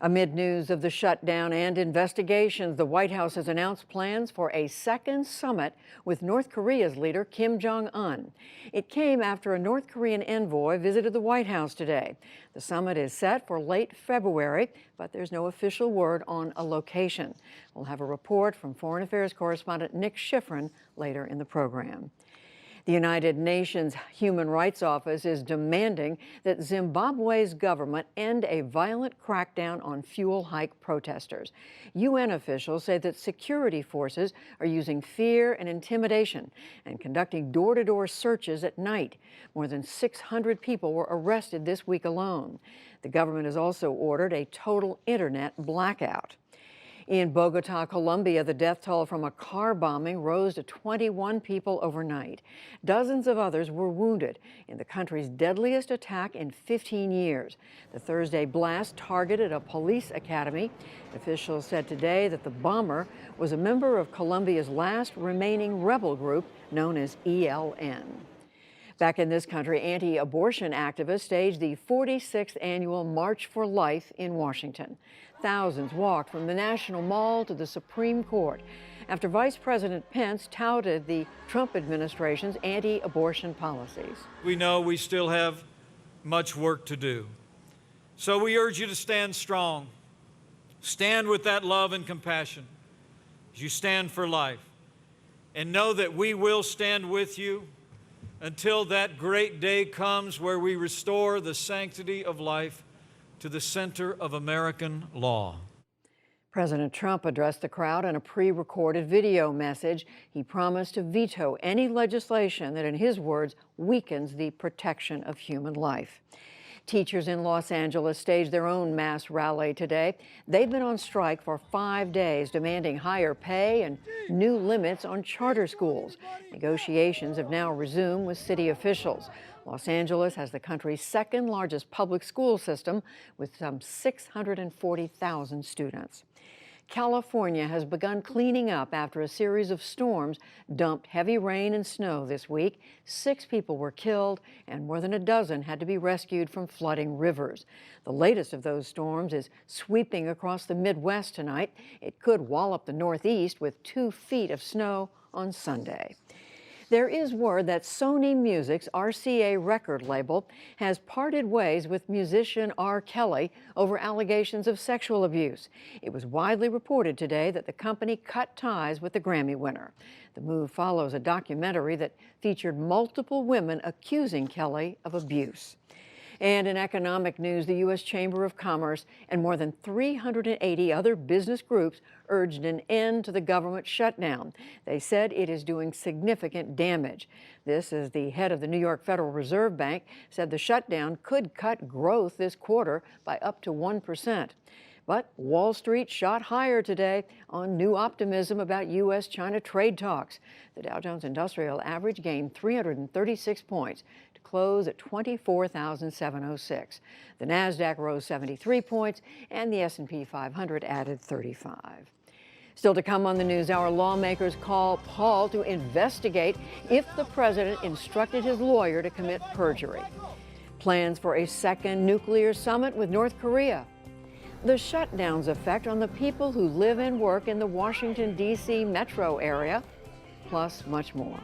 Amid news of the shutdown and investigations, the White House has announced plans for a second summit with North Korea's leader Kim Jong-un. It came after a North Korean envoy visited the White House today. The summit is set for late February, but there's no official word on a location. We'll have a report from Foreign Affairs correspondent Nick Schifrin later in the program. The United Nations Human Rights Office is demanding that Zimbabwe's government end a violent crackdown on fuel hike protesters. UN officials say that security forces are using fear and intimidation and conducting door-to-door searches at night. More than 600 people were arrested this week alone. The government has also ordered a total internet blackout. In Bogota, Colombia, the death toll from a car bombing rose to 21 people overnight. Dozens of others were wounded in the country's deadliest attack in 15 years. The Thursday blast targeted a police academy. Officials said today that the bomber was a member of Colombia's last remaining rebel group known as ELN. Back in this country, anti-abortion activists staged the 46th annual March for Life in Washington. Thousands walked from the National Mall to the Supreme Court after Vice President Pence touted the Trump administration's anti-abortion policies. We know we still have much work to do. So we urge you to stand strong. Stand with that love and compassion as you stand for life. And know that we will stand with you until that great day comes where we restore the sanctity of life to the center of American law. President Trump addressed the crowd in a pre-recorded video message. He promised to veto any legislation that, in his words, weakens the protection of human life. Teachers in Los Angeles staged their own mass rally today. They've been on strike for 5 days, demanding higher pay and new limits on charter schools. Negotiations have now resumed with city officials. Los Angeles has the country's second largest public school system with some 640,000 students. California has begun cleaning up after a series of storms dumped heavy rain and snow this week. 6 people were killed and more than a dozen had to be rescued from flooding rivers. The latest of those storms is sweeping across the Midwest tonight. It could wallop the Northeast with 2 feet of snow on Sunday. There is word that Sony Music's RCA record label has parted ways with musician R. Kelly over allegations of sexual abuse. It was widely reported today that the company cut ties with the Grammy winner. The move follows a documentary that featured multiple women accusing Kelly of abuse. And in economic news, the U.S. Chamber of Commerce and more than 380 other business groups urged an end to the government shutdown. They said it is doing significant damage. This, as the head of the New York Federal Reserve Bank said the shutdown could cut growth this quarter by up to 1%. But Wall Street shot higher today on new optimism about U.S.-China trade talks. The Dow Jones Industrial Average gained 336 points to close at 24,706. The Nasdaq rose 73 points, and the S&P 500 added 35. Still to come on the NewsHour, lawmakers call Paul to investigate if the president instructed his lawyer to commit perjury. Plans for a second nuclear summit with North Korea. The shutdown's effect on the people who live and work in the Washington, D.C. metro area, plus much more.